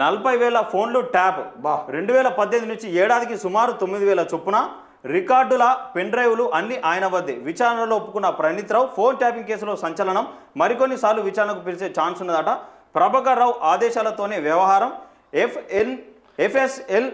40,000 ఫోన్లు ట్యాప్ 2018 నుంచి ఏడాదికి సుమారు 9,000 చొప్పున రికార్డుల పెన్ డ్రైవ్లు అన్ని ఆయన వద్దే. విచారణలో ఒప్పుకున్న ప్రణీత్ రావు ఫోన్ ట్యాపింగ్ కేసులో సంచలనం. మరికొన్నిసార్లు విచారణకు పిలిచే ఛాన్స్ ఉన్నదట. ప్రభాకర్ రావు ఆదేశాలతోనే వ్యవహారం. ఎఫ్ఎస్ఎల్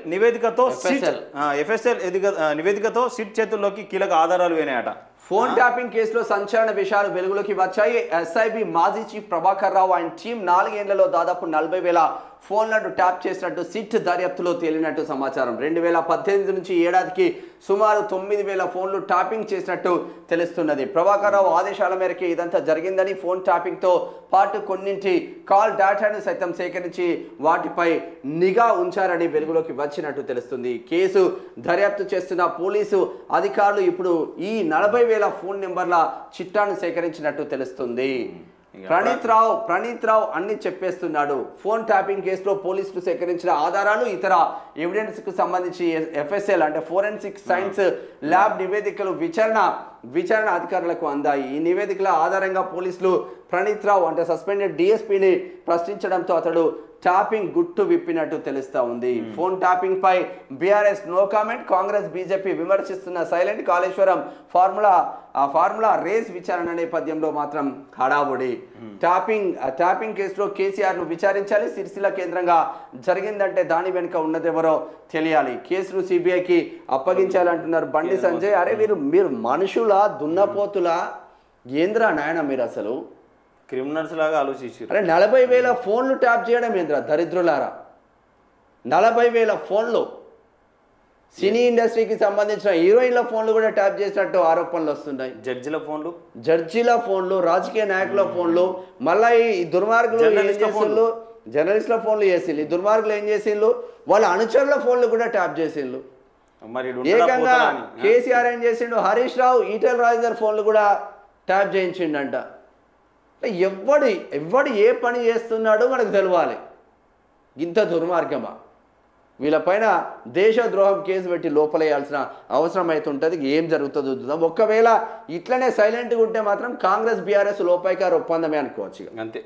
నివేదికతో సిట్ చేతుల్లోకి కీలక ఆధారాలు వేనాయట. ఫోన్ ట్యాపింగ్ కేసులో సంచలన విషయాలు వెలుగులోకి వచ్చాయి. ఎస్ఐబి మాజీ చీఫ్ ప్రభాకర్ రావు ఆయన టీం 4 ఏళ్లలో దాదాపు 40,000 ఫోన్లను ట్యాప్ చేసినట్టు సిట్ దర్యాప్తులో తేలినట్టు సమాచారం. 2018 నుంచి ఏడాదికి సుమారు 9,000 ఫోన్లు ట్యాపింగ్ చేసినట్టు తెలుస్తున్నది. ప్రభాకర్ రావు ఆదేశాల మేరకే ఇదంతా జరిగిందని, ఫోన్ ట్యాపింగ్తో పాటు కొన్నింటి కాల్ డేటాను సైతం సేకరించి వాటిపై నిఘా ఉంచారని వెలుగులోకి వచ్చినట్టు తెలుస్తుంది. కేసు దర్యాప్తు చేస్తున్న పోలీసు అధికారులు ఇప్పుడు ఈ 40,000 ఫోన్ నెంబర్ల చిట్టాను సేకరించినట్టు తెలుస్తుంది. ప్రణీత్ రావు అన్ని చెప్పేస్తున్నాడు. ఫోన్ ట్యాపింగ్ కేసులో పోలీసులు సేకరించిన ఆధారాలు, ఇతర ఎవిడెన్స్ కు సంబంధించి ఎఫ్ఎస్ఎల్ అంటే ఫోరెన్సిక్ సైన్స్ ల్యాబ్ నివేదికలు విచారణ అధికారులకు అందాయి. ఈ నివేదికల ఆధారంగా పోలీసులు ప్రణీత్ రావు అంటే సస్పెండెడ్ డిఎస్పీని ప్రశ్నించడంతో అతడు ట్యాపింగ్ గుట్టు విప్పినట్టు తెలుస్తా ఉంది. ఫోన్ ట్యాపింగ్ పై BRS no comment. Congress BJP విమర్శిస్తున్న సైలెంట్. కాళేశ్వరం ఫార్ములా రేస్ విచారణ నేపథ్యంలో మాత్రం హడావుడి. ట్యాపింగ్ కేసులో కేసీఆర్ ను విచారించాలి. సిరిసిల్ల కేంద్రంగా జరిగిందంటే దాని వెనుక ఉన్నదెవరో తెలియాలి. కేసును సిబిఐకి అప్పగించాలంటున్నారు బండి సంజయ్. అరే మీరు మనుషుల దున్నపోతుల ఏంద్రా నాయన, మీరు అసలు క్రిమినల్స్ లాగా ఆలోచించారు. అరే 40,000 ఫోన్లు ట్యాప్ చేయడం ఏంద్రా దరిద్రులారా. 40,000 ఫోన్లు. సినీ ఇండస్ట్రీకి సంబంధించిన హీరోయిన్ల ఫోన్లు కూడా ట్యాప్ చేసినట్టు ఆరోపణలు వస్తున్నాయి. జడ్జిల ఫోన్లు, రాజకీయ నాయకుల ఫోన్లు, మళ్ళీ ఈ దుర్మార్గులు జర్నలిస్టుల ఫోన్లు చేసిండ్రు. ఈ దుర్మార్గులు ఏం చేసిండ్రు, వాళ్ళ అనుచరుల ఫోన్లు కూడా ట్యాప్ చేసిండ్రు. ఏకంగా కేసీఆర్ ఏం చేసిండు, హరీష్ రావు, ఈటెల రాజేందర్ ఫోన్లు కూడా ట్యాప్ చేయించిండంట. ఎవడు ఏ పని చేస్తున్నాడో మనకు తెలవాలి. ఇంత దుర్మార్గమా? వీళ్ళపైన దేశద్రోహం కేసు పెట్టి లోపలేయాల్సిన అవసరం అయితే ఉంటుంది. ఏం జరుగుతుందో చూద్దాం. ఒకవేళ ఇట్లనే సైలెంట్గా ఉంటే మాత్రం కాంగ్రెస్ బీఆర్ఎస్ లోపైకారు ఒప్పందమే అనుకోవచ్చు. అంతే.